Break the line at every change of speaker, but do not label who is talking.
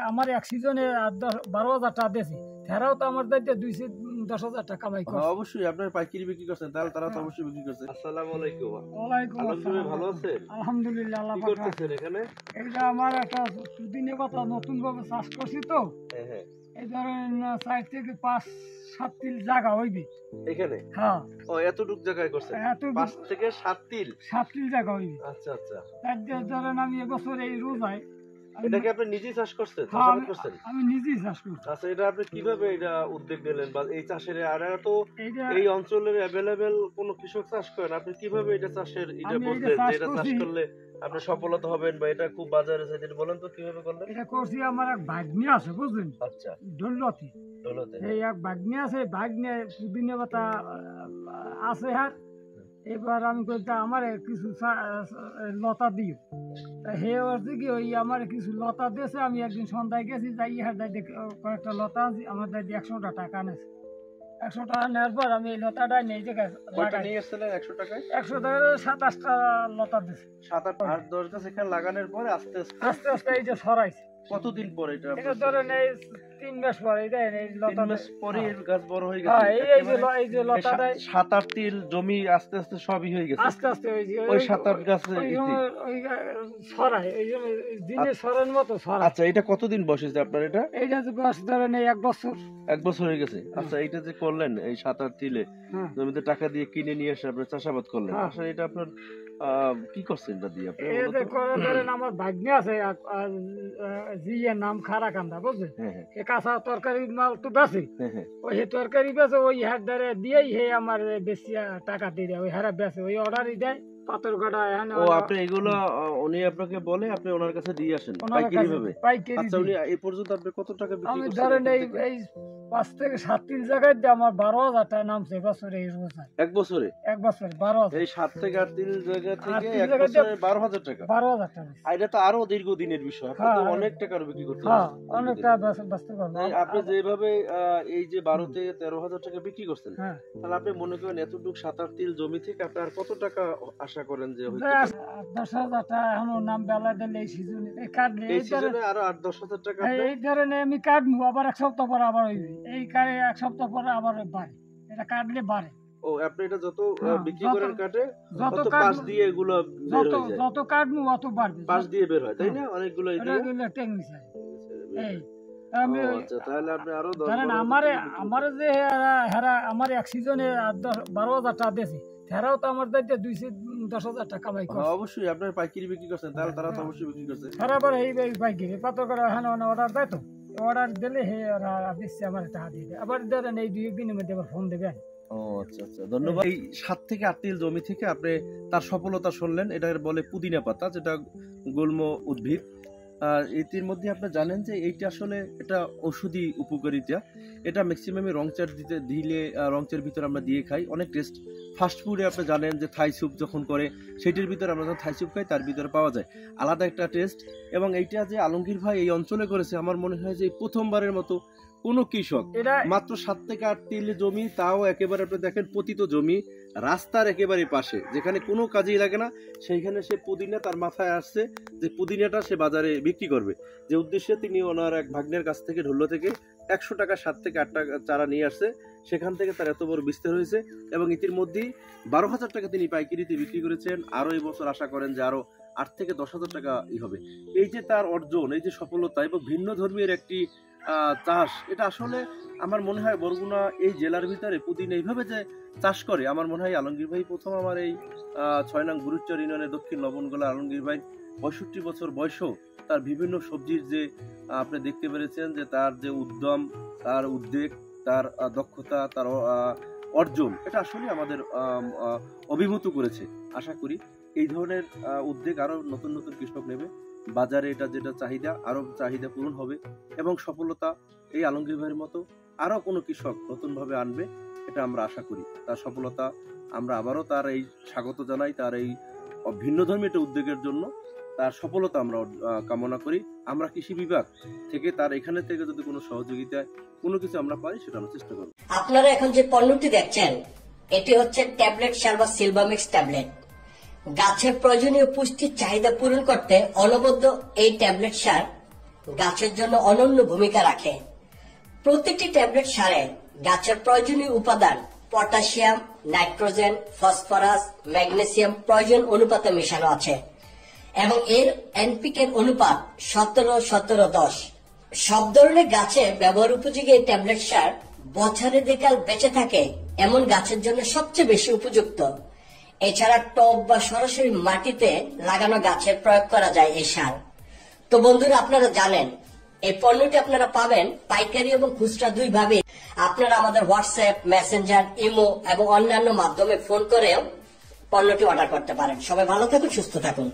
আমার এক সিজনে 12,000 টাকা দিয়েছে, তারাও তো আমার দায়িত্বে 2-10,000 টাকা কামাই করে।
অবশ্যই আপনার পাইকারি বিক্রি করছেন, তাহলে তারা তো অবশ্যই বিক্রি করছে। আসসালামু আলাইকুম।
ওয়ালাইকুম
আলহামদুলিল্লাহ,
আসসালাম।
ভালো আছেন?
আলহামদুলিল্লাহ, আল্লাহ
কি
পাক
করতেছেন এখানে?
এইটা আমার একটা পুদিনা পাতা নতুন ভাবে চাষ করছি তো,
হ্যাঁ হ্যাঁ,
এই ধরেন 4 থেকে 5-7 তিল জায়গা হইবে
এখানে।
হ্যাঁ,
ও এতটুক জায়গায় করছেন?
এত
5 থেকে 7 তিল।
7 তিল জায়গা হইবে।
আচ্ছা আচ্ছা,
তার দিয়ে ধরেন আমি এবছর এই রোজায়
এটা কি আপনি নিজেই চাষ করছেন,
হ্যাঁ,
চাষাবাদ করছেন?
আমি নিজেই চাষ করছি।
আচ্ছা, এটা আপনি কিভাবে এটা উদ্যোগ নিলেন, বা এই চাষের আর তো
এইটা
এই অঞ্চলের অ্যাভেলেবেল কোন কৃষক চাষ করেন, আপনি কিভাবে এটা চাষের এটা
আমি এইটা
বুঝলেন
চাষ
যে এটা চাষ
করছি।
করলে আপনি সফলতা হবেন বা এটা খুব বাজারে চাইতে, বলেন তো কিভাবে করলেন?
এটা করছি, আমার এক ভাগ্নি আছে বুঝলেন,
আচ্ছা,
দৌলতি।
দৌলতে।
এই এক ভাগ্নি আছে, ভাগ্নে পুদিনা পাতা আছে হার। এবার আমি কইতে আমার কিছু লতা দিও, তা হে হচ্ছে কি ওই আমার কিছু লতা দিয়েছে। আমি একদিন সন্ধ্যায় গেছি, যাই ইহার দায় কয়েকটা লতা আনছি, আমার দায় 100 টাকা আনেছে। 100 টাকা নেওয়ার পর আমি এই লতাটা নিয়ে জায়গায়
কয়টা নিয়ে এসেছিলেন 100 টাকায়?
100 টাকা 7-8টা লতা দিছে।
7-8-10 গাছ এখানে লাগানোর পরে আস্তে আস্তে
আস্তে আস্তে এই যে ছড়াইছে।
কতদিন পরে এটা?
এটা ধরেন এই 3 মাস পরে এই দেখেন এই
3
লতা।
মাস পরে এর গাছ বড় হয়ে গেছে।
হ্যাঁ, এই যে লতাটা
7-8 তিল জমি আস্তে আস্তে সবই হয়ে গেছে।
আস্তে আস্তে
ওই 7-8 গাছে
ওই ছড়ায়, ওই জন্য দিনে ছড়ার মতো ছড়ায়।
আচ্ছা, এটা কতদিন বসেছে আপনার? এটা
এইটা যে বয়স ধরেন এই 1 বছর।
1 বছর হয়ে গেছে। আচ্ছা, এটা যে করলেন এই 7-8 তিলে
হ্যাঁ,
জমিতে টাকা দিয়ে কিনে নিয়ে এসে আপনি চাষাবাদ করলেন,
হ্যাঁ।
আসলে এটা আপনার কি করছেন এটা দিয়ে আপনি?
এই যে করে ধরেন আমার ভাগ্নে আছে জিয়ের নাম খারাকান্দা বুঝলেন,
হ্যাঁ হ্যাঁ
এ কাঁচা তরকারি মাল তো বেছে,
হ্যাঁ হ্যাঁ।
ওই হে তরকারি বেছে, ওই হাত ধরে দিয়েই হে আমার বেশি টাকা দিয়ে দেয়, ওই হারা বেছে, ওই অর্ডারই দেয় পাথর কাটা এখানে।
ও আপনি এগুলো উনি আপনাকে বলে, আপনি ওনার কাছে দিয়ে আসেন
ওনার
পাইকারি
কাছে
ভাবে?
পাইকারি
আচ্ছা, উনি
দিই।
এই পর্যন্ত আপনি কত টাকা বিক্রি
আমি
করছেন
ধরেন
এখান
এই
থেকে?
এই 5 থেকে 7 তিল জায়গায় দিয়ে আমার 12,000 টাকা নামছে বছরে এই রোজায়।
1 বছরে?
1 বছরে 12,000।
এই 7 থেকে 8 তিল জায়গা থেকে
তিল
1
জায়গা দিয়ে
বছরে 12,000 টাকা?
12,000 টাকা।
আর এটা তো আরো দীর্ঘদিনের বিষয়, আপনি তো
হ্যাঁ,
অনেক টাকার বিক্রি করতে
হ্যাঁ,
পারছেন।
অনেকটা বাঁচতে পারবো।
তাই আপনি যেভাবে এই যে 12 থেকে 13,000 টাকা বিক্রি করছেন,
হ্যাঁ,
তাহলে আপনি মনে করেন এতটুকু 7-8 তিল জমি থেকে আপনি আর কত টাকা আশা করেন যে হইতে
যে
পারে?
10,000 টাকা এখনো নাম বেলা দিলে এই সিজনে এই কাটলে
এই
এই ধরেন
সিজনে আরো 8-10 হাজার টাকা আপনি?
এই ধরেন আমি কাটবো, আবার 1 সপ্তাহ পরে আবার হইবে, এই কাটে 1 সপ্তাহ পরে আবার বাড়ে, এটা কাটলে বাড়ে।
ও আপনি এটা যত
হ্যাঁ,
বিক্রি
যত-
করেন কাটে,
যত
তত
কাটবো-
পাশ দিয়ে এগুলো বের হয়ে যায়,
যত কাটবো অত বাড়বে,
পাশ দিয়ে বের হয়, তাই না? অনেকগুলো
এটা
দিয়ে
গেলে টেকনিশিয়ান। এই
ও
আমি
আচ্ছা, তাহলে আপনি আরো 10-12
ধরেন
হাজার
আমারে
টাকা বিক্রি
আমারে যে হেরা আমার এক সিজনে 12,000 টাকা দিয়েছে, তারাও তো আমার দায়িত্বে 2-10,000 টাকা কামাই করে।
হ্যাঁ, অবশ্যই আপনার পাইকারি বিক্রি করছেন, তাহলে তারা তো অবশ্যই বিক্রি করছে।
তারা আবার এই পাইকারি পাথর করে এখানে অর্ডার দেয়, তো অর্ডার দিলে হে দিচ্ছে আমার টাকা দিয়ে দেয়। আবার ধরেন এই 2-1 দিনের মধ্যে আবার ফোন দেবেন।
ও আচ্ছা আচ্ছা, ধন্যবাদ। এই 7 থেকে 8 তিল জমি থেকে আপনি তার সফলতা শুনলেন। এটা বলে পুদিনা পাতা, যেটা গুল্ম উদ্ভিদ। আর এটির মধ্যে আপনি জানেন যে এইটা আসলে এটা ঔষধি উপকারিতা। এটা ম্যাক্সিমামে রংচার দিলে রংচার ভিতরে আমরা দিয়ে খাই, অনেক টেস্ট। ফাস্ট ফুডে আপনি জানেন যে থাই স্যুপ যখন করে, সেটির ভিতরে আমরা যখন থাই স্যুপ খাই তার ভিতরে পাওয়া যায় আলাদা একটা টেস্ট। এবং এইটা যে আলমগীর ভাই এই অঞ্চলে করেছে, আমার মনে হয় যে প্রথমবারের মতো কোনো কৃষক
এটা
মাত্র 7 থেকে 8 তিল জমি, তাও একেবারে আপনি দেখেন পতিত জমি, রাস্তার একেবারে পাশে, যেখানে কোনো কাজেই লাগে না, সেইখানে সে পুদিনা তার মাথায় আসছে যে পুদিনাটা সে বাজারে বিক্রি করবে। যে উদ্দেশ্যে তিনি ওনার এক ভাগ্নের কাছ থেকে ঢুল্লো থেকে 100 টাকা 7 থেকে 8 টাকা চারা নিয়ে আসছে, সেখান থেকে তার এত বড় বিস্তার হয়েছে। এবং ইতিমধ্যেই 12,000 টাকা তিনি পাইকারিতে বিক্রি করেছেন। আরো এই বছর আশা করেন যে আরো 8 থেকে 10,000 টাকা হবে। এই যে তার অর্জন, এই যে সফলতা এবং ভিন্ন ধর্মীয় একটি চাষ, এটা আসলে আমার মনে হয় বরগুনা এই জেলার ভিতরে পুদিনা এইভাবে যে চাষ করে, আমার মনে হয় আলমগীর ভাই প্রথম। আমার এই 6 নং গুরুচর ইউনিয়নের দক্ষিণ লবণগোলা আলমগীর ভাই 65 বছর বয়সেও তার বিভিন্ন সবজির যে আপনি দেখতে পেরেছেন যে তার যে উদ্যম, তার উদ্বেগ, তার দক্ষতা, তার অর্জন, এটা আসলে আমাদের অভিভূত করেছে। আশা করি এই ধরনের উদ্যোগ আরো নতুন নতুন কৃষক নেবে, বাজারে এটা যেটা চাহিদা আরো চাহিদা পূরণ হবে এবং সফলতা এই আলমগীর ভাইয়ের মতো আরো কোনো কৃষক নতুন ভাবে আনবে, এটা আমরা আশা করি। তার সফলতা আমরা আবারও তার এই স্বাগত জানাই, তার এই ভিন্ন ধর্মী একটা উদ্যোগের জন্য তার সফলতা আমরা কামনা করি। আমরা কৃষি বিভাগ থেকে তার এখানে থেকে যদি কোনো সহযোগিতায় কোনো কিছু আমরা পাই, সেটা আমরা চেষ্টা করব।
আপনারা এখন যে পণ্যটি দেখছেন এটি হচ্ছে ট্যাবলেট সার বা সিলভামিক্স ট্যাবলেট। গাছের প্রয়োজনীয় পুষ্টির চাহিদা পূরণ করতে অনবদ্য এই ট্যাবলেট সার গাছের জন্য অনন্য ভূমিকা রাখে। প্রত্যেকটি ট্যাবলেট সারে গাছের প্রয়োজনীয় উপাদান পটাশিয়াম, নাইট্রোজেন, ফসফরাস, ম্যাগনেসিয়াম প্রয়োজন অনুপাতে মেশানো আছে এবং এর এনপিকে অনুপাত 17-17-10। সব ধরনের গাছে ব্যবহার উপযোগী এই ট্যাবলেট সার বছরে দেকাল বেঁচে থাকে এমন গাছের জন্য সবচেয়ে বেশি উপযুক্ত। এছাড়া টব বা সরাসরি মাটিতে লাগানো গাছের প্রয়োগ করা যায় এই সার। তো বন্ধুরা, আপনারা জানেন এই পণ্যটি আপনারা পাবেন পাইকারি এবং খুচরা দুই ভাবে। আপনারা আমাদের হোয়াটসঅ্যাপ, মেসেঞ্জার, ইমো এবং অন্যান্য মাধ্যমে ফোন করেও পণ্যটি অর্ডার করতে পারেন। সবাই ভালো থাকুন, সুস্থ থাকুন।